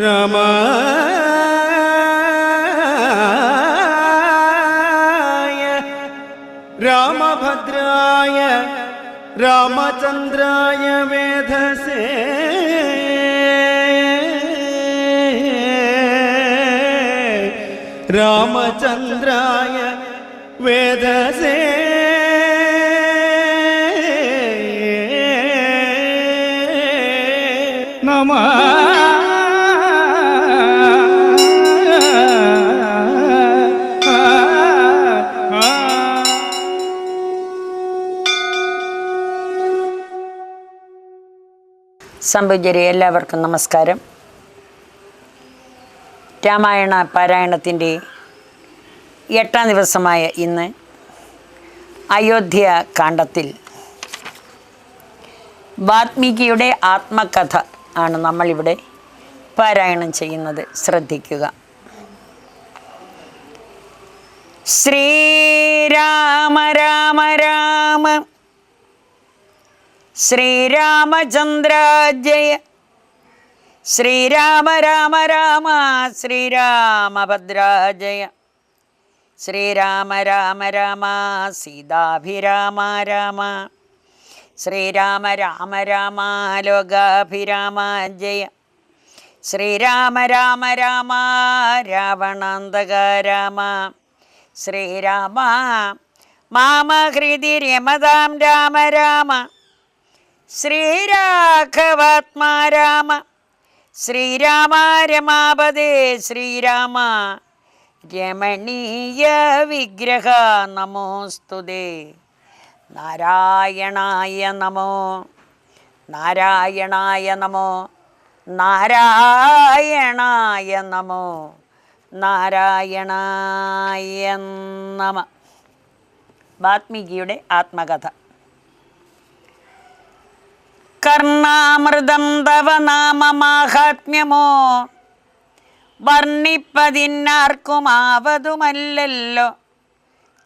രാമായ രാമഭദ്രായ രാമചന്ദ്രായ വേധസേ രാമചന്ദ്രായ വേധസേ നമഃ. സംപൂജ്യരെ എല്ലാവർക്കും നമസ്കാരം. രാമായണ പാരായണത്തിൻ്റെ 8ാം ദിവസമായ ഇന്ന് അയോധ്യ കാണ്ഡത്തിൽ വാൽമീകിയുടെ ആത്മകഥ ആണ് നമ്മളിവിടെ പാരായണം ചെയ്യുന്നത്. ശ്രദ്ധിക്കുക. ശ്രീരാമ രാമ രാമ ശ്രീരാമചന്ദ്ര ജയ ശ്രീരാമ രാമ രാമ ശ്രീരാമഭദ്ര ജയ ശ്രീരാമ രാമ രാമ സീതാഭിരാമ രാമ ശ്രീരാമ രാമ രാമ ലോകാഭിരാമ ജയ ശ്രീരാമ രാമ രാമ രാവണാന്തക രാമ ശ്രീരാമ മാമ ഹൃദി രമതാം രാമ രാമ ശ്രീരാഘവാത്മാ രാമ ശ്രീരാമ രമാപദേ ശ്രീരാമ രമണീയ വിഗ്രഹ നമോസ്തുതേ. നാരായണായ നമോ നാരായണായ നമോ നാരായണായ നമോ നാരായണായ നമ. വാൽമീകിയുടെ ആത്മകഥ. കർണാമൃതം തവ നാമ മാഹാത്മ്യമോ വർണ്ണിപ്പതിന്നാർക്കുമാവതുമല്ലല്ലോ.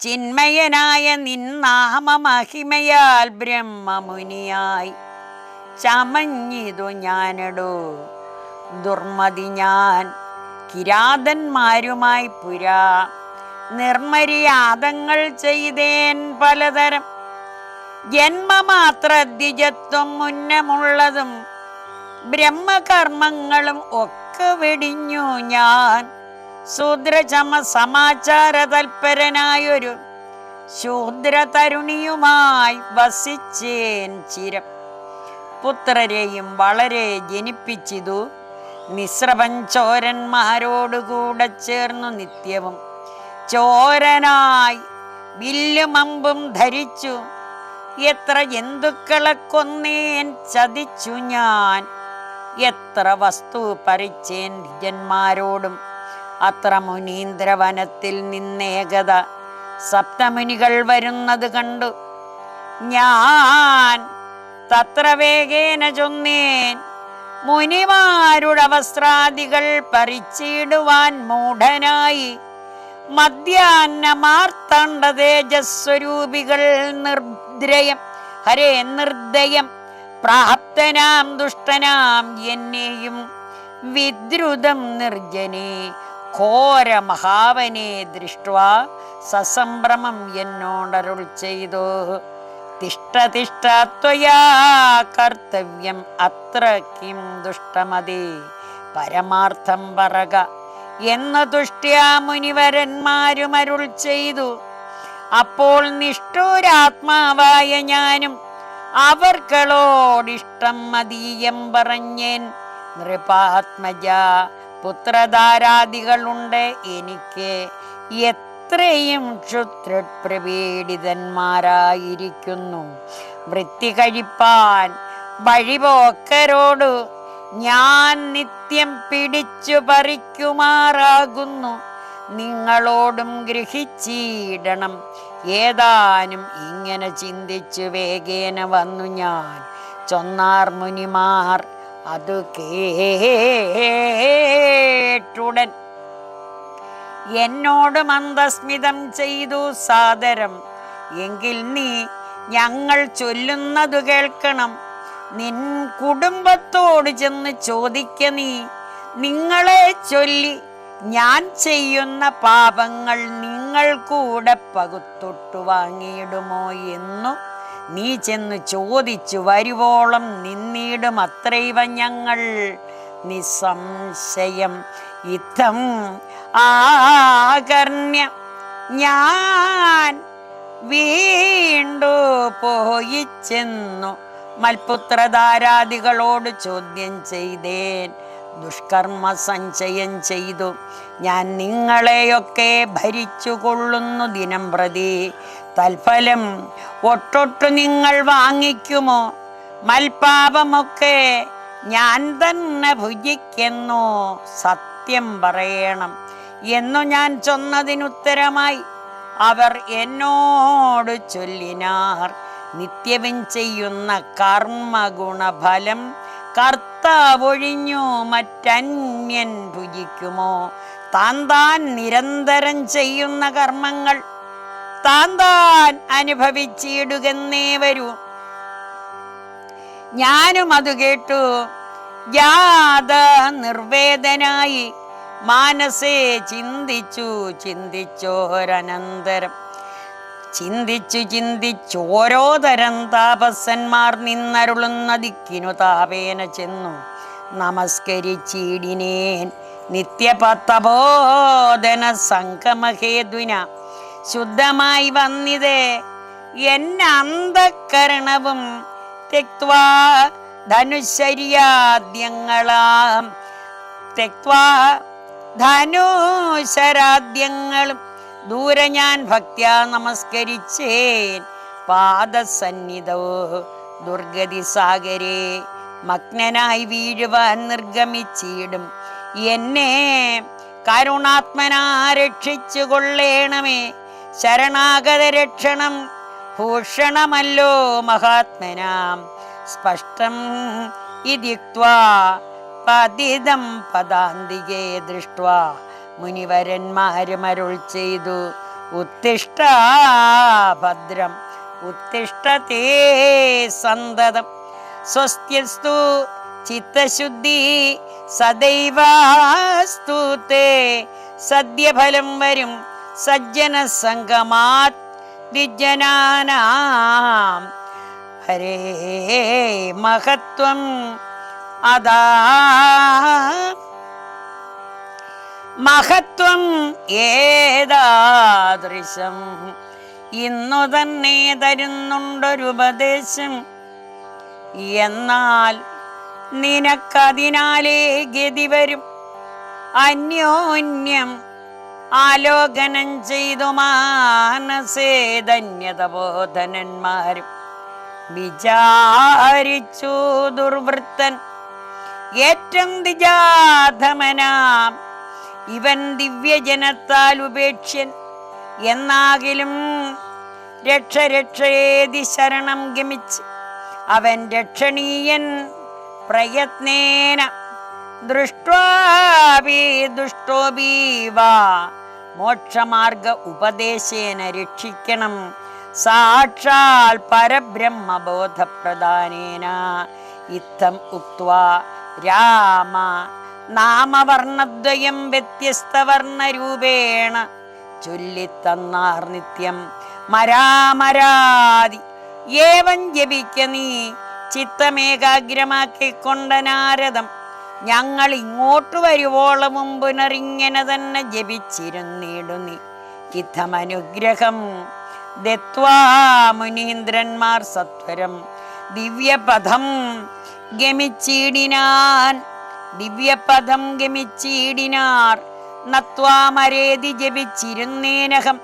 ചിന്മയനായ നിന്നാമ മഹിമയാൽ ബ്രഹ്മമുനിയായി ചമഞ്ഞിതു ഞാനെടോ. ദുർമതി ഞാൻ കിരാതന്മാരുമായി പുരാ നിർമര്യാദങ്ങൾ ചെയ്തേൻ പലതരം. ജന്മമാത്ര ദ്വിജത്വം മുന്നമുള്ളതും ബ്രഹ്മകർമ്മങ്ങളും ഒക്കെ വെടിഞ്ഞു ഞാൻ. ശൂദ്രചമ സമാചാര തൽപരനായൊരു ശൂദ്ര തരുണിയുമായി വസിച്ചേൻ ചിരം. പുത്രരെയും വളരെ ജനിപ്പിച്ചിതു. നിസ്രവൻ ചോരന്മാരോടുകൂടെ ചേർന്നു നിത്യവും ചോരനായി വില്ലുമമ്പും ധരിച്ചു. എത്ര ജന്തുക്കളെ കൊന്നേൻ ചതിച്ചു ഞാൻ. എത്ര വസ്തു പരിച്ചേൻ ദ്വിജന്മാരോടും. അത്ര മുനീന്ദ്രവനത്തിൽ നിന്നേകത സപ്തമുനികൾ വരുന്നത് കണ്ടു ഞാൻ. തത്ര വേഗേന ചൊന്നേൻ മുനിമാരുടെ വസ്ത്രാദികൾ പറിച്ചിടുവാൻ മൂഢനായി. മധ്യാന്നമാർത്താണ്ഡ തേജസ്വരൂപികൾ നിർദ്രയം ഹരേ നിർദ്ദയം പ്രാപ്തനാം ദുഷ്ടനാം എന്നെയും വിദ്രുതം നിർജനെ ഘോര മഹാവനെ ദൃഷ്ട്വാ സസംഭ്രമം എന്നോടരുൾ ചെയ്തു. തിഷ്ഠ തിഷ്ഠ ത്വയാ കർത്തവ്യം അത്ര കിം ദുഷ്ടമതേ പരമാർത്ഥം പറക എന്ന് തുഷ്ട്യാ മുനിവരന്മാരും അരുൾ ചെയ്തു. അപ്പോൾ നിഷ്ഠൂരാത്മാവായ ഞാനും അവർകളോടിഷ്ടം മതീയം പറഞ്ഞേൻ. നൃപാത്മജ പുത്രധാരാദികളുണ്ട് എനിക്ക്. എത്രയും ക്ഷുത്രപ്രപീഡിതന്മാരായിരിക്കുന്നു. വൃത്തി കഴിപ്പാൻ വഴിപോക്കരോട് ഞാൻ നിത്യം പിടിച്ചു പറിക്കുമാറാകുന്നു. നിങ്ങളോടും ഗ്രഹിച്ചിടണം. ഏതാനും ഇങ്ങനെ ചിന്തിച്ചു വേഗേന വന്നു ഞാൻ. ചൊന്നാർ മുനിമാർ അതു കേട്ടുടൻ എന്നോട് മന്ദസ്മിതം ചെയ്തു സാദരം. എങ്കിൽ നീ ഞങ്ങൾ ചൊല്ലുന്നതു കേൾക്കണം. നിൻ കുടുംബത്തോട് ചെന്ന് ചോദിക്ക നീ. നിങ്ങളെ ചൊല്ലി ഞാൻ ചെയ്യുന്ന പാപങ്ങൾ നിങ്ങൾ കൂടെ പകുത്തൊട്ടു വാങ്ങിയിടുമോ എന്നു നീ ചെന്ന് ചോദിച്ചു വരുവോളം നിന്നിടും അത്രൈവ ഞങ്ങൾ നിസ്സംശയം. ഇത്തം ആകർണ്യ ഞാൻ വീണ്ടു പോയി ചെന്നു മൽപുത്രധാരാദികളോട് ചോദ്യം ചെയ്തേൻ. ദുഷ്കർമ്മ സഞ്ചയം ചെയ്തു ഞാൻ നിങ്ങളെയൊക്കെ ഭരിച്ചു കൊള്ളുന്നു ദിനം പ്രതി. തൽഫലം ഒട്ടൊട്ടു നിങ്ങൾ വാങ്ങിക്കുമോ? മൽപാപമൊക്കെ ഞാൻ തന്നെ ഭുജിക്കുന്നു. സത്യം പറയണം എന്നു ഞാൻ ചൊന്നതിനുത്തരമായി അവർ എന്നോട് ചൊല്ലിനാർ. നിത്യവും ചെയ്യുന്ന കർമ്മഗുണഫലം കർത്താവൊഴിഞ്ഞു മറ്റന്യൻ ഭുജിക്കുമോ? താൻ നിരന്തരം ചെയ്യുന്ന കർമ്മങ്ങൾ താൻ അനുഭവിച്ചിടുകന്നേ വരൂ. ഞാനും അത് കേട്ടു ജാത നിർവേദനായി മാനസേ ചിന്തിച്ചോരനന്തരം ചിന്തിച്ചോരോ തരം താപസന്മാർ നിന്നരുളുന്ന ദിക്കിനു താപേന ചെന്നു നമസ്കരിച്ചിടിനേൻ. നിത്യപത്തബോധന സംഗമഹേതുന ശുദ്ധമായി വന്നിതേ എന്നന്തഃകരണവും തെക്വാ ധനുശര്യാദ്യങ്ങളാം ധനുശരാദ്യങ്ങളും ദൂരെ ഞാൻ ഭക്ത്യാ നമസ്കരിച്ചേൻ. പാദസന്നിധോ ദുർഗതി സാഗരേ മഗ്നനായി വീഴുവാൻ നിർഗമിച്ചിടും. എന്നെ കരുണാത്മനാ രക്ഷിച്ചു കൊള്ളേണമേ. ശരണാഗത രക്ഷണം ഭൂഷണമല്ലോ മഹാത്മനാം. സ്പഷ്ടം ഇത്യുക്ത്വാ പതിതം പദാന്തികേ ദൃഷ്ട്വാ മുനിവരന്മാരുമരുൾ ചെയ്തു ഉത്തിഷ്ഠ ഭദ്രം ഉത്തിഷ്ഠതേ സന്തതം. സ്വസ്ത്യസ്തു ചിത്തശുദ്ധി സദൈവാസ്തു തേ. സദ്യഫലം വരും സജ്ജന സംഗമാത് ദ്വിജനാനാം. ഹരേ മഹത്വം അതാ മഹത്വം ഏതാദൃശം. ഇന്നു തന്നെ തരുന്നുണ്ടൊരുപദേശം. എന്നാൽ നിനക്കതിനാലേ ഗതി വരും. അന്യോന്യം ആലോകനം ചെയ്തു മാനസേ ധന്യതബോധനന്മാരും വിചാരിച്ചു ദുർവൃത്തൻ ഏറ്റം ദിജാധമനാം. ഇവൻ ദിവ്യജനത്താൽ ഉപേക്ഷ്യൻ എന്നാകിലും രക്ഷേതി ശരണം ഗമിച്ച് അവൻ രക്ഷണീയൻ പ്രയത്നേന. ദൃഷ്ട്വാപി ദുഷ്ടോപി വാ മോക്ഷമാർഗ ഉപദേശേന രക്ഷിക്കണം. സാക്ഷാൽ പരബ്രഹ്മബോധപ്രദാനേന. ഇത്തം ഉക്ത്വാ രാമ നാമവർണദ്വയം വ്യത്യസ്തവർണരൂപേണ ചൊല്ലിത്തന്നാർ നിത്യം. മരാമരാതി ഏവം ജപിക്ക നീ ചിത്തമേകാഗ്രമാക്കിക്കൊണ്ട നാരദം. ഞങ്ങൾ ഇങ്ങോട്ട് വരുവോളം മുമ്പുനറിങ്ങനെ തന്നെ ജപിച്ചിരുന്നിടു നീ. ഇത്തമനുഗ്രഹം ദത്വാ മുനീന്ദ്രന്മാർ സത്വരം ദിവ്യപദം ഗമിച്ചിടിനാർ. നത്വാമരേതി ജപിച്ചിരുന്നേനഹം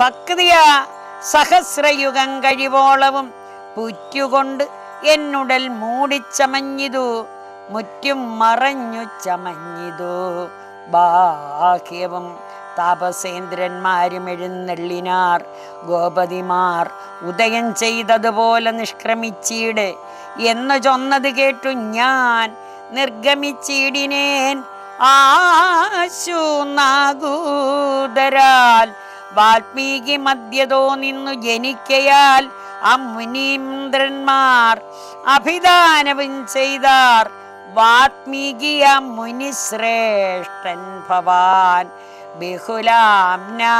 ഭക്തിയ സഹസ്രയുഗം കഴിവോളവും പുറ്റുകൊണ്ട് എന്നുടൽ മൂടിച്ചമഞ്ഞിതു. മുറ്റും മറഞ്ഞു ചമഞ്ഞിതു. ബാഹ്യവും താപസേന്ദ്രന്മാരും എഴുന്നള്ളിനാർ. ഗോപതിമാർ ഉദയം ചെയ്തതുപോലെ നിഷ്ക്രമിച്ചീട് എന്ന് ചൊന്നത് കേട്ടു ഞാൻ നിർഗമിച്ചിടിനേൻ. ആശു നാഗൂതരാൽ വാൽമീകി മധ്യതോ നിന്നു ജനിക്കയാൽ അമുനീന്ദ്രന്മാർ അഭിദാനവും ചെയ്താർ. വാത്മീകിയ മുനിശ്രേഷ്ഠൻ ഭവാൻ ബഹുലാംനായ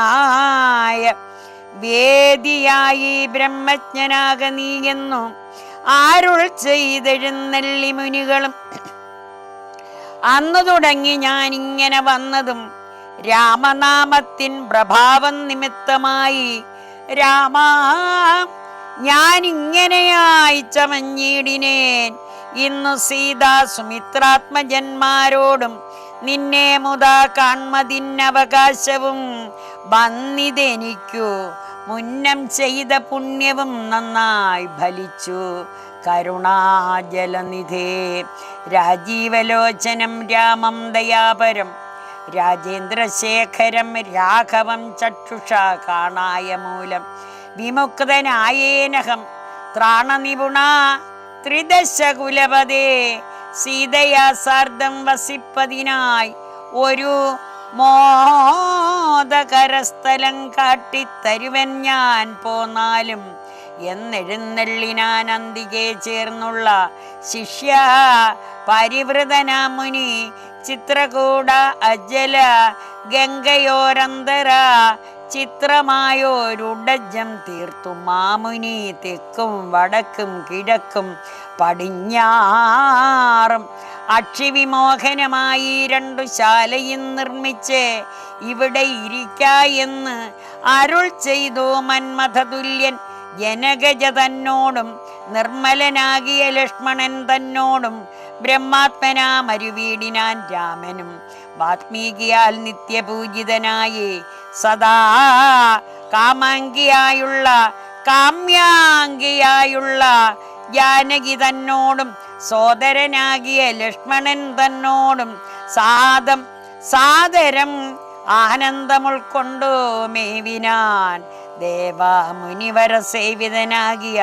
വേദിയായി ബ്രഹ്മജ്ഞനാക നീയെന്നു ആരുൾ ചെയ്തെഴുന്നള്ളി മുനികളും. അന്നു തുടങ്ങി ഞാൻ ഇങ്ങനെ വന്നതും രാമനാമത്തിൻ പ്രഭാവം നിമിത്തമായി. രാമ ഞാനിങ്ങനെയായി ചമഞ്ഞിടിനേൻ. ഇന്നു സീതാ സുമിത്രാത്മജന്മാരോടും നിന്നെ മുതാ കാൺമതിന്നവകാശവും വന്നിതെനിക്കു. മുന്നം ചെയ്ത പുണ്യവും നന്നായി ഫലിച്ചു. കരുണാജലനിധേ രാജീവലോചനം രാമം ദയാപരം രാജേന്ദ്രശേഖരം രാഘവം ചക്ഷുഷ കാണായ മൂലം വിമുക്തനായേനഹം ത്രാണനിപുണ ത്രിദശകുലപദേ. സീതയാ സാർദ്ധം വസിപ്പതിനായി ഒരു മോദകരസ്ഥലം കാട്ടിത്തരുവൻ ഞാൻ പോന്നാലും എന്നെഴുന്നള്ളിനാൻ അന്തികെ ചേർന്നുള്ള ശിഷ്യ പരിവൃതന മുനി ചിത്രകൂട അജല ഗംഗയോരന്തര ചിത്രമായോരുടജം തീർത്തു മാമുനി തെക്കും വടക്കും കിഴക്കും പടിഞ്ഞാറും അക്ഷിവിമോഹനമായി 2 ശാലയും നിർമ്മിച്ച് ഇവിടെ ഇരിക്കായെന്ന് അരുൾ ചെയ്തു മന്മഥതുല്യൻ ജനകജ തന്നോടും നിർമ്മലനാകിയ ലക്ഷ്മണൻ തന്നോടും ബ്രഹ്മാത്മനാ മരുവീടിനാൻ രാമനും വാത്മീകിയാൽ നിത്യപൂജിതനായി സദാ കാമ്യാംഗിയായുള്ള ജാനകി തന്നോടും സോദരനാകിയ ലക്ഷ്മണൻ തന്നോടും സാദരം ആനന്ദമുൾക്കൊണ്ടു മേവിനാൻ ദേവമുനിവര സേവിതനാകിയ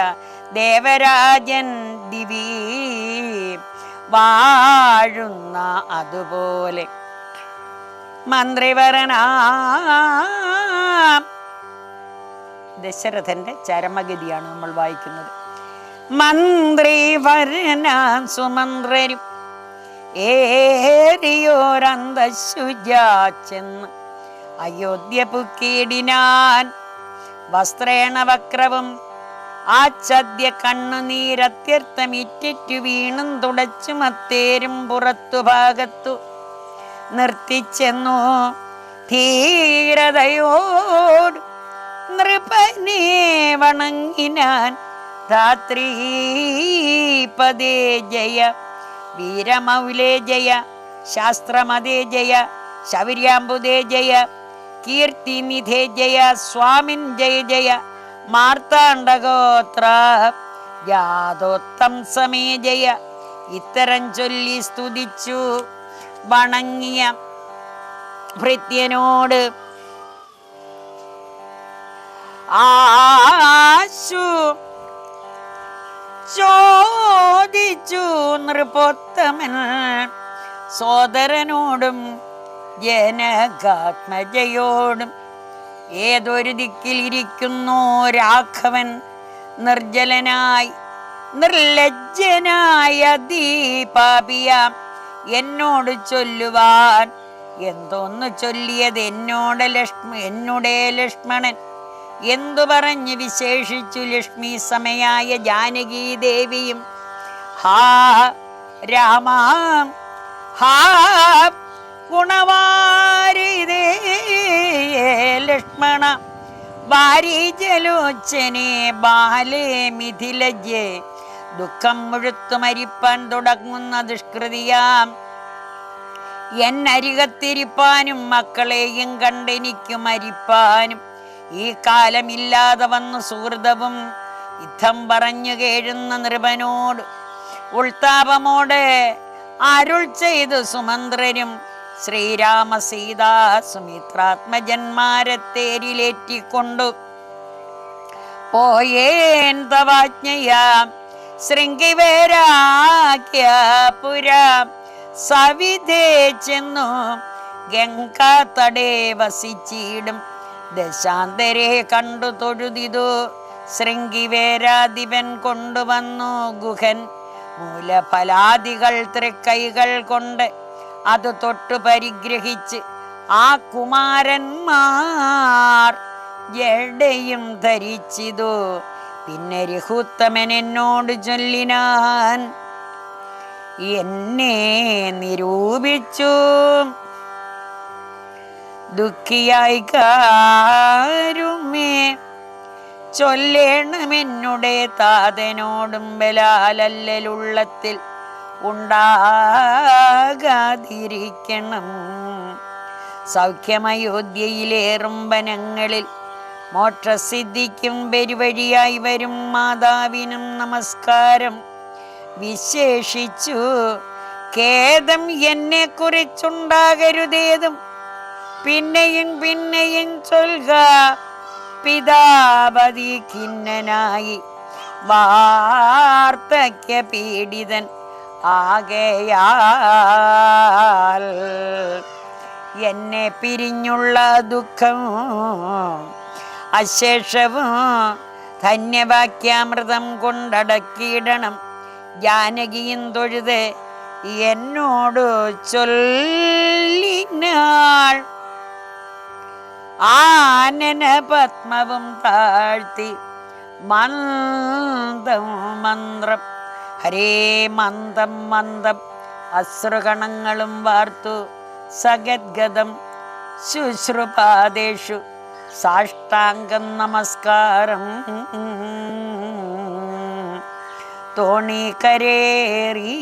ദേവരാജൻ ദിവി വാഴുന്ന അതുപോലെ. മന്ത്രിവരനാ ദശരഥന്റെ ചരമഗതിയാണ് നമ്മൾ വായിക്കുന്നത്. മന്ത്രിവരന സുമന്ത്രരും ഏറിയോരന്തശുചെന്ന് അയോധ്യ പുക്കീടിനാൻ. വസ്ത്രേണ വക്രവും ആച്ഛദ്യ കണ്ണുനീരത്യർത്ഥമിറ്റു വീണും തുടച്ചു മത്തേരും പുറത്തു ഭാഗത്തു നിർത്തിച്ചെന്നു ധീരതയോട് നൃപനെ വണങ്ങിനാൻ. ധാത്രീപദേ ജയ വീരമൗലേ ജയ ശാസ്ത്രമതേ ജയ ശൗര്യാംബുദേ ജയ കീർത്തിനിധേ ജയ സ്വാമിൻ ജയ ജയ മാർത്താണ്ഡഗോത്ര ജാതോത്തം സമേ ജയ. ഇത്തരം ചൊല്ലി സ്തുതിച്ചു വണങ്ങിയ ഭൃത്യനോട് ആശു ചോദിച്ചു നൃപോത്തമൻ സോദരനോടും ജനകാത്മജയോടും. ഏതൊരു ദിക്കിലിരിക്കുന്നു രാഘവൻ നിർജ്ജലനായി നിർലജ്ജനായ ദീപാപിയാം എന്നോട് ചൊല്ലുവാൻ. എന്തോന്നു ചൊല്ലിയത് എന്നോട് ലക്ഷ്മണൻ എന്തു പറഞ്ഞ് വിശേഷിച്ചു ലക്ഷ്മി സമയായ ജാനകി ദേവിയും. ഹാ രാമ ഹാ ഗുണവാരിതേ ലക്ഷ്മണ വാരിജലോചനെ ബാലേ മിഥിലജേ. ദുഃഖം മുഴുത്തു മരിപ്പാൻ തുടങ്ങുന്ന ദുഷ്കൃതിയാം എന്നരികത്തിരിപ്പാനും മക്കളെയും കണ്ടെനിക്കു മരിപ്പാനും ഈ കാലമില്ലാതെ വന്നു സുഹൃതവും. യുദ്ധം പറഞ്ഞു കേഴുന്ന നൃപനോട് ഉൾത്താപമോടെ അരുൾ ചെയ്തു സുമന്ത്രരും. ശ്രീരാമ സീതാ സുമിത്രാത്മജന്മാരെ തേരിലേറ്റിക്കൊണ്ടു പോയേൻ തവാജ്ഞയാം ശൃംഗിവേരാഖ്യപുരം സവിധേ ചെന്നു ഗംഗാതടേ വസിച്ചിടും. ദശാന്തരെ കണ്ടു തൊഴുതിതു ശൃംഗിവേരാധിപൻ കൊണ്ടുവന്നു ഗുഹൻ മൂലഫലാദികൾ തൃക്കൈകൾ കൊണ്ട് അത് തൊട്ടു പരിഗ്രഹിച്ച് ആ കുമാരന്മാർ ജഡയും ധരിച്ചിതു. പിന്നെ രഘുത്തമൻ എന്നോട് ചൊല്ലിനാൻ, എന്നെ നിരൂപിച്ചു ദുഃഖിയായി കാരുമേ ചൊല്ലേണമെന്നുടെ താതനോടും ബലാലല്ലുള്ളത്തിൽ ഉണ്ടാകാതിരിക്കണം. സൗഖ്യമയോധ്യയിലേറും വനങ്ങളിൽ മോക്ഷസിദ്ധിക്കും പെരുവഴിയായി വരും മാതാവിനും നമസ്കാരം. വിശേഷിച്ചു ഖേദം എന്നെ കുറിച്ചുണ്ടാകരുതേതും പിന്നെയും പിന്നെയും ചൊൽക. പിതാപതി ഖിന്നനായി വാർദ്ധക്യ പീഡിതൻ ആകയാൽ എന്നെ പിരിഞ്ഞുള്ള ദുഃഖം അശേഷവും ധന്യവാക്യാമൃതം കൊണ്ടടക്കിയിടണം. ജാനകിയും തൊഴുത് എന്നോട് ചൊല്ലിനാൾ. ആനന പത്മവും താഴ്ത്തി മന്ദം മന്ത്രം ഹരേ മന്ദം മന്ദം അശ്രുകണങ്ങളും വാർത്തു സഗദ്ഗതം ശുശ്രുപാദേഷു സാഷ്ടാംഗം നമസ്കാരം. തോണിക്കരേറി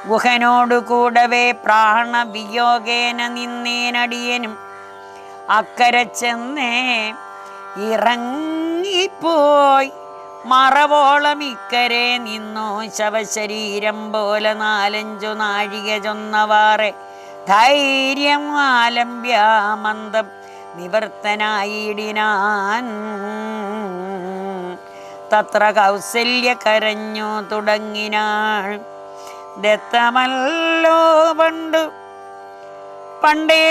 ഗുഹനോടു കൂടവേ പ്രാണവിയോഗേന നിന്നേനടിയനും അക്കരെ ചെന്നേ ഇറങ്ങിപ്പോയി മറവോളം ഇക്കരെ നിന്നു. ശവശരീരം പോലെ 4-5 നാഴിക ചൊന്നവാറെ ധൈര്യം ആലംബ്യാമന്ദം നിവർത്തനായിടിനാൻ. തത്ര കൗസല്യ കരഞ്ഞു തുടങ്ങിനാൾ. ദത്തമല്ലോ പണ്ടേ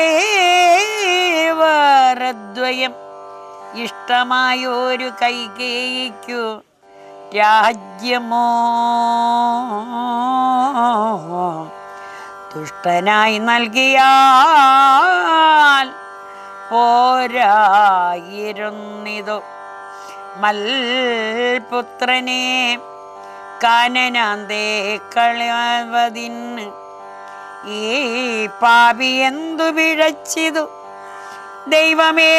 വരദ്വയം ഇഷ്ടമായൊരു കൈകേയിക്കു രാജ്യമോ ദുഷ്ടനായി നൽകിയാൽ പോരായിരുന്നിതു. മൽപുത്രനെ കാനനാന്തേ കളവതിന് ഈ പാപി എന്തു പിഴച്ചിതു ദൈവമേ.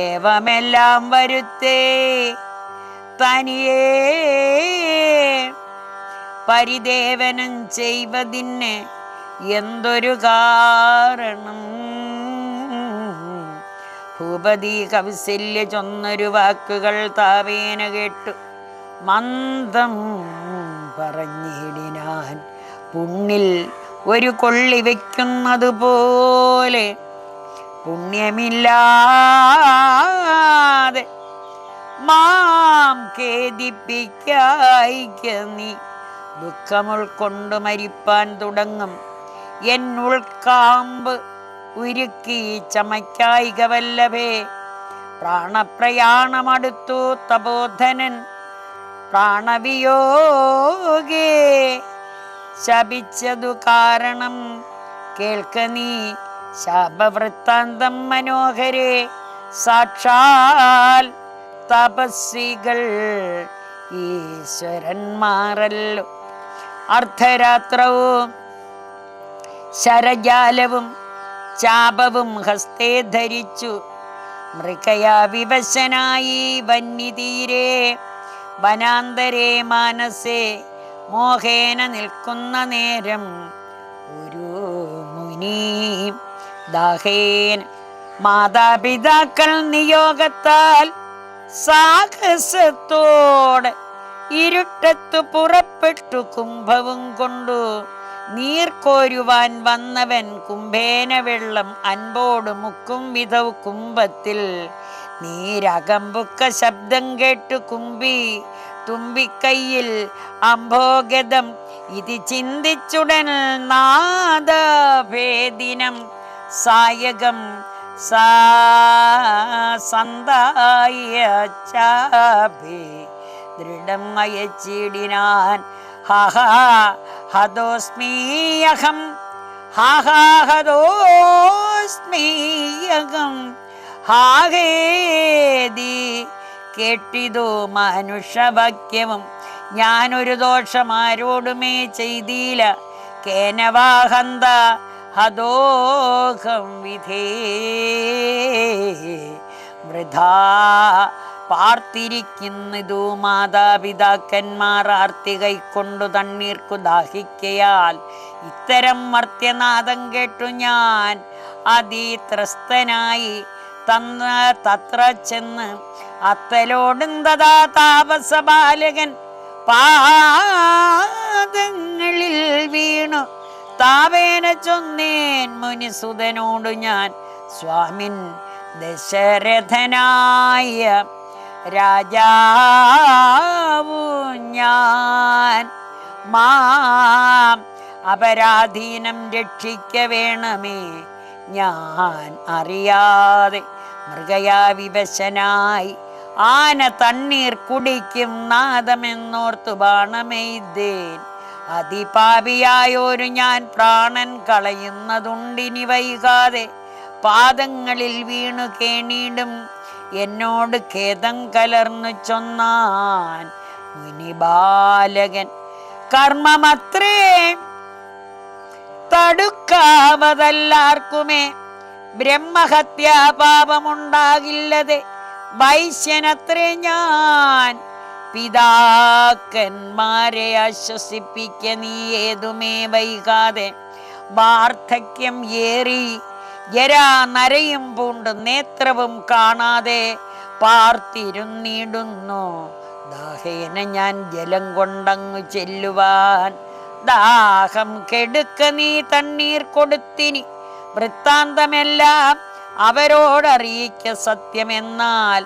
ഏവമെല്ലാം വരുത്തേ തനിയേ പരിദേവനം ചെയ്വതിന് എന്തൊരു കാരണം. ഭൂപതി കൗസല്യ ചൊന്നൊരു വാക്കുകൾ താവേന കേട്ടു മന്ദം പറഞ്ഞിടിനാൻ. പുണ്ണിൽ ഒരു കൊള്ളി വയ്ക്കുന്നത് പോലെ പുണ്യമില്ലാതെ മാം ഖേദിപ്പിക്കായിക്ക നീ ദുഃഖമുൾക്കൊണ്ട് മരിപ്പാൻ തുടങ്ങും. എൻ ഉൾക്കാമ്പ് ഉരുക്കി ചമയ്ക്കായിക വല്ലഭേ. പ്രാണപ്രയാണമടുത്തു തപോധനൻ പ്രാണവിയോഗേ ശപിച്ചതു കാരണം കേൾക്ക നീ ശാപവൃത്താന്തം മനോഹരേ. സാക്ഷാൽ തപസ്വികൾ ഈശ്വരന്മാരല്ലോ. അർദ്ധരാത്രവും ശരജാലവും ചാപവും ഹസ്തേ ധരിച്ചു മൃഗയാ വിവശനായി വന്യതീരെ വനാന്തരേ മാനസേ മോഹേന നിൽക്കുന്ന നേരം ഒരു മുനി ദാഹേന മാതാപിതാക്കൾ നിയോഗത്താൽ സാഹസത്തോടെ ഇരുട്ടത്തു പുറപ്പെട്ടു കുംഭവും കൊണ്ടു നീർക്കോരുവാൻ വന്നവൻ കുംഭേന വെള്ളം അൻപോട് മുക്കും വിധവ് കുംഭത്തിൽ നീരകമ്പുക്ക ശബ്ദം കേട്ടു കുമ്പി തുമ്പിക്കൈയിൽ അംഭോഗതം ഇത് ചിന്തിച്ചുടൻ നാദഭേദിനം സായകം സന്തായ ചാപി ദൃഢം അയച്ചിടിനാൻ. ഹഹാ ഹതോസ്മീയഹം ഹാഹാഹതോസ്മീയഹം ഹാഹേദി. കേട്ടിതു മനുഷ്യവാക്യവും ഞാനൊരു ദോഷമാരോടുമേ ചെയ്തില്ല. കേനവാഹന്ത ഹതോഹം വിധേ. വൃഥാ പാർത്തിരിക്കുന്നതു മാതാപിതാക്കന്മാർ ആർത്തി കൈക്കൊണ്ടു തണ്ണീർക്കു ദാഹിക്കയാൽ. ഇത്തരം മർത്യനാദം കേട്ടു ഞാൻ അതിത്രസ്തനായി തത്ര ചെന്ന് അത്തലോടുന്തതാ താപസബാലകൻ പാദങ്ങളിൽ വീണു താവേന ചൊന്നേൻ മുനിസുതനോടു ഞാൻ. സ്വാമിൻ ദശരഥനായ രാജാവു ഞാൻ, മാം അപരാധീനം രക്ഷിക്ക വേണമേ. ഞാൻ അറിയാതെ മൃഗയാ വിവശനായി ആന തണ്ണീർ കുടിക്കും നാദമെന്നോർത്തു ബാണമെയ്തേൻ. അതിപാപിയായോരു ഞാൻ പ്രാണൻ കളയുന്നതുണ്ടിനി വൈകാതെ. പാദങ്ങളിൽ വീണു കേണീടും എന്നോട് ഖേദം കലർന്നു ചൊന്നാൻ മുനിബാലകൻ. കർമ്മമത്രേ തടുക്കാവതല്ലാർക്കുമേ ബ്രഹ്മഹത്യാ പാപമുണ്ടാകില്ലതെ. വൈശ്യനത്രേ ഞാൻ പിതാക്കന്മാരെ ആശ്വസിപ്പിക്ക നീ ഏതുമേ വൈകാതെ. വാർദ്ധക്യം ഏറി ജരാ നരയും പൂണ്ട് നേത്രവും കാണാതെ പാർത്തിരുന്നിടുന്നു. ദാഹേന ഞാൻ ജലം കൊണ്ടങ്ങു ചെല്ലുവാൻ. ദാഹം കെടുക്ക നീ തണ്ണീർ കൊടുത്തിനി. വൃത്താന്തമെല്ലാം അവരോടറിയിക്ക സത്യമെന്നാൽ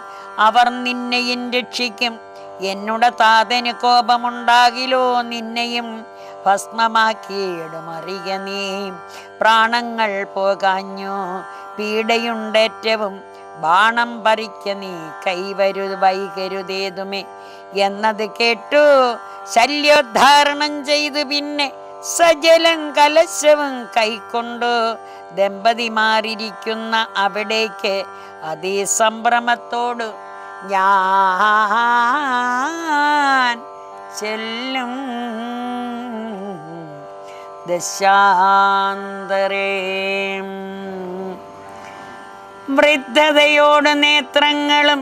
അവർ നിന്നെയും രക്ഷിക്കും. എന്നുടെ താതന് കോപമുണ്ടാകിലോ നിന്നെയും ഭസ്മമാക്കിയിടും അറിയ നീ. പ്രാണങ്ങൾ പോകാഞ്ഞു പീഡയുണ്ടേറ്റവും ബാണം പറിക്ക നീ വൈകരുതേതുമേ എന്നത് കേട്ടു ശല്യോദ്ധാരണം ചെയ്തു. പിന്നെ സജലം കലശവും കൈക്കൊണ്ടു ദമ്പതിമാരിയ്ക്കുന്ന അവിടേക്ക് അതിസംഭ്രമത്തോട് ഞാൻ ചെല്ലും. ദശാന്തരേ വൃദ്ധതയോട് നേത്രങ്ങളും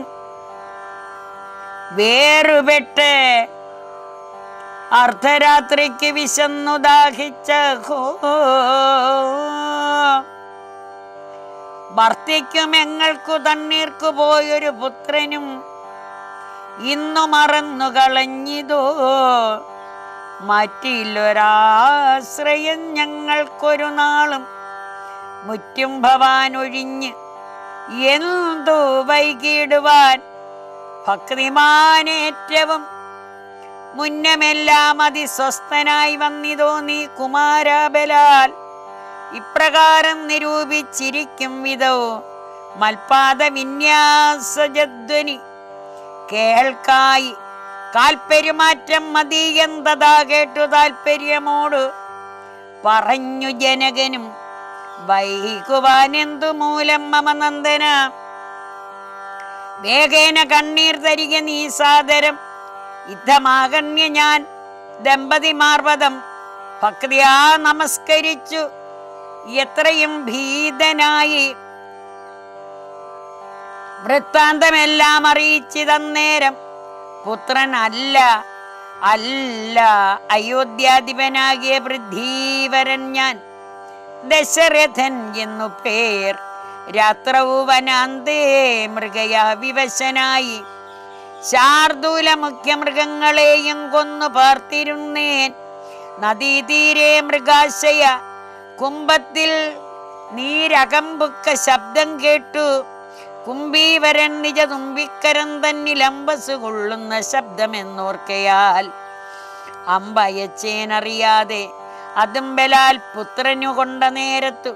വേറുപെട്ട് അർദ്ധരാത്രിക്ക് വിശന്നു ദാഹിച്ച ഭർത്തിക്കും എങ്ങൾക്കു തണ്ണീർക്കു പോയൊരു പുത്രനും ഇന്നു മറന്നു കളഞ്ഞിതോ. മറ്റില്ലൊരാശ്രയം ഞങ്ങൾക്കൊരു നാളും മുറ്റും ഭവാൻ ഒഴിഞ്ഞ് എന്തു വൈകിടുവാൻ. ഭക്തിമാനേറ്റവും മുന്നമെല്ലാം അതിസ്വസ്ഥനായി വന്നിതോ നീ കുമാരബലാൽ. ഇപ്രകാരം നിരൂപിച്ചിരിക്കും വിധോ മൽപാദ വിന്യാസജധ്വനി കേൾക്കായി. കാൽപെരുമാറ്റം മതീയന്തതാ കേട്ടു താൽപര്യമോട് പറഞ്ഞു ജനകനും. വൈകുവാനെന്തു മൂലം മമ നന്ദന വേഗേന കണ്ണീർ തരിക നീ സാദരം. യുദ്ധമാകണ്യ ഞാൻ ദമ്പതിമാർവദം ഭക്തിയാ നമസ്കരിച്ചു എത്രയും ഭീതനായി. വൃത്താന്തമെല്ലാം അറിയിച്ചിതന്നേരം പുത്രൻ അല്ല അയോധ്യാധിപനാകിയ പൃഥ്വീവരൻ ഞാൻ ദശരഥൻ എന്നു പേർ. രാത്രവുവനാന്തേ മൃഗയാ വിവശനായി ശാർദൂല മുഖ്യമൃഗങ്ങളെയും കൊന്നു പാർത്തിരുന്നേൻ. നദീതീരെ മൃഗാശയ കുംഭത്തിൽ നീരകമ്പുക്ക ശബ്ദം കേട്ടു. കുംഭീവരൻ നിജ തുമ്പിക്കരം തന്നിൽ അമ്പസ് കൊള്ളുന്ന ശബ്ദമെന്നോർക്കയാൽ അമ്പയച്ചേനറിയാതെ അതുമ്പലാൽ പുത്രനു കൊണ്ട നേരത്തു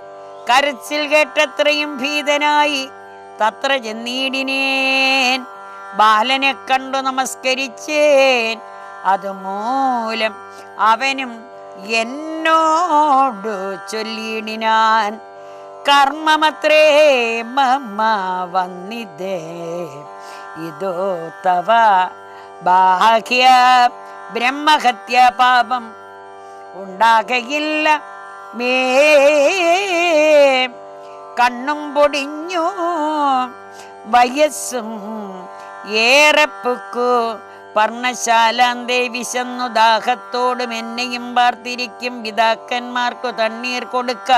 കരച്ചിൽ കേട്ടത്രയും ഭീതനായി തത്ര ചെന്നീടിനേൻ. ബാലനെ കണ്ടു നമസ്കരിച്ചേൻ. അതുമൂലം അവനും എന്നോടു ചൊല്ലിയിടിനാൻ. കർമ്മമത്രേ മമ വന്നിതേ ഇതോ തവ ബാഹ്യ ബ്രഹ്മഹത്യ പാപം ഉണ്ടാകയില്ല മേ. കണ്ണും പൊടിഞ്ഞു വയസ്സും ഏറെ പൊക്കു. പർണശാലാന്തേ വിശന്നു ദാഹത്തോടും എന്നെയും പാർത്തിരിക്കും പിതാക്കന്മാർക്കു തണ്ണീർ കൊടുക്ക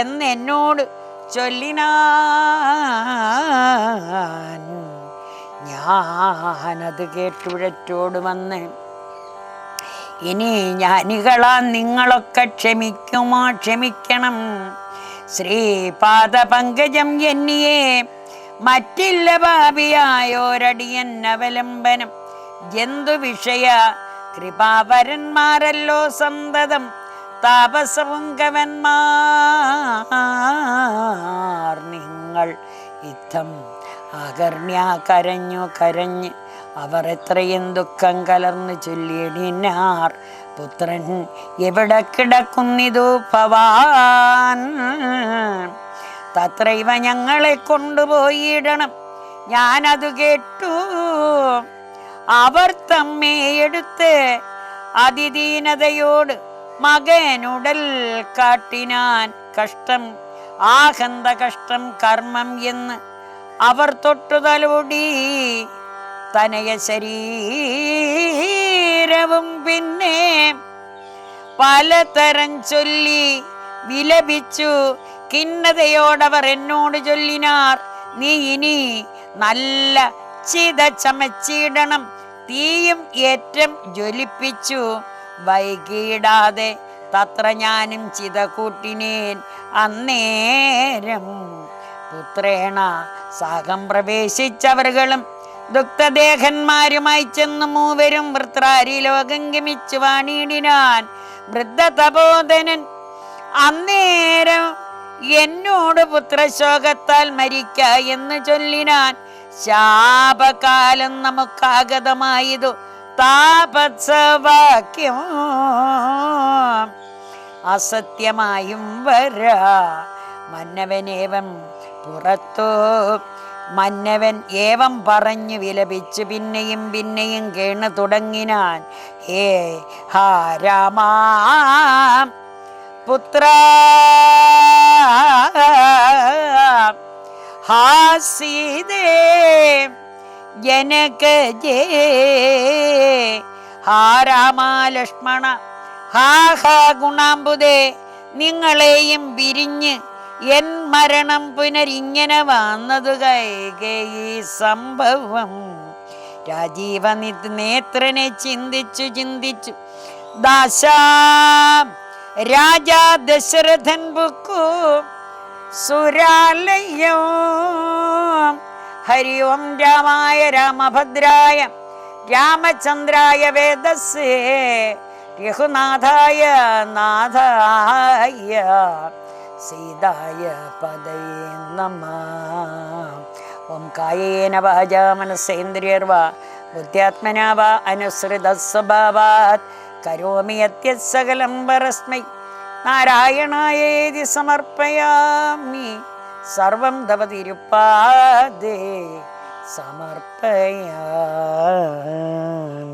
എന്നോട് ചൊല്ലിനാൻ. ഞാനത് കേട്ടുഴറ്റോട് വന്ന്, ഇനി ജ്ഞാനികളാ നിങ്ങളൊക്കെ ക്ഷമിക്കുമോ? ക്ഷമിക്കണം. ശ്രീപാദ പങ്കജം എന്നിയെ മറ്റില്ല പാപിയായോരടിയൻ അവലംബനം. ജന്തു വിഷയ കൃപാവരന്മാരല്ലോ സന്തതം താപസപുങ്കവന്മാർ. നിങ്ങൾ യുദ്ധം അകർണ്യ കരഞ്ഞു കരഞ്ഞ് അവർ എത്രയും ദുഃഖം കലർന്നു ചൊല്ലിയിടിനാർ. പുത്രൻ എവിടെ കിടക്കുന്നിതു ഭവാൻ? തത്രൈവ ഞങ്ങളെ കൊണ്ടുപോയിടണം. ഞാനതു കേട്ടു. അവർ തമ്മേ എടുത്ത് അതിദീനതയോട് മകനുടൽ കാട്ടിനാൻ. കഷ്ടം ആഹന്ത കഷ്ടം കർമ്മം എന്ന് അവർ തൊട്ടുതലോടി. തനയ ശരീരവും പിന്നെ പലതരം ചൊല്ലി വിലപിച്ചു. ഖിന്നതയോടവർ എന്നോട് ചൊല്ലിനാർ, നീ ഇനി നല്ല ചിത ചമച്ചിടണം. തീയും ഏറ്റം ജ്വലിപ്പിച്ചു. വൈകിടാതെ തത്ര ഞാനും ചിത കൂട്ടിനേൻ. അന്നേരം പുത്രേണ സാഹം പ്രവേശിച്ചവர்களுം ദുഃഖദേഹന്മാരുമായി ചെന്ന് മൂവരും വൃത്രാരി ലോകം ഗമിച്ചു വാണിയിടിനാൻ. വൃദ്ധ തപോധനൻ അന്നേരം എന്നോട് പുത്രശോകത്താൽ മരിക്ക എന്ന് ചൊല്ലിനാൻ. ശാപകാലം നമുക്കാഗതമായതു താപസവാക്യം അസത്യമായും വരാ. മന്നവനേവം പുറത്തു മന്നവൻ ഏവം പറഞ്ഞു വിലപിച്ചു പിന്നെയും പിന്നെയും കേണു തുടങ്ങിനാൻ. ഹേ ഹാ രാമാ പുത്ര ഹാ സീതേ ജനക ജേ ഹാ രാമ ലക്ഷ്മണ ഹാ ഹാ ഗുണാംബുദേ. നിങ്ങളെയും പിരിഞ്ഞ് എൻ മരണം പുനരിങ്ങനെ വന്നതു കൈകേയി സംഭവം. രാജീവ നേത്രനെ ചിന്തിച്ചു ചിന്തിച്ചു ദാശാ രാജാ ദശരഥൻ ബുക്കു സുരാലയോ. ഹരി ഓം രാമായ രാമഭദ്രായ രാമചന്ദ്രായ വേദസ്സേ രഘുനാഥായ നാഥായ സീതായ പദയേ നമഃ. ഓം കായേന വാചാ മനസേന്ദ്രിയർവാ ബുദ്ധ്യാത്മനാ വാ അനുസൃത സ്വഭാവാത് കരോമി യദ്യത് സകലം പരസ്മൈ നാരായണായേതി സമർപ്പയാമി. സർവം തവ തിരുപ്പാദേ സമർപ്പയാമി.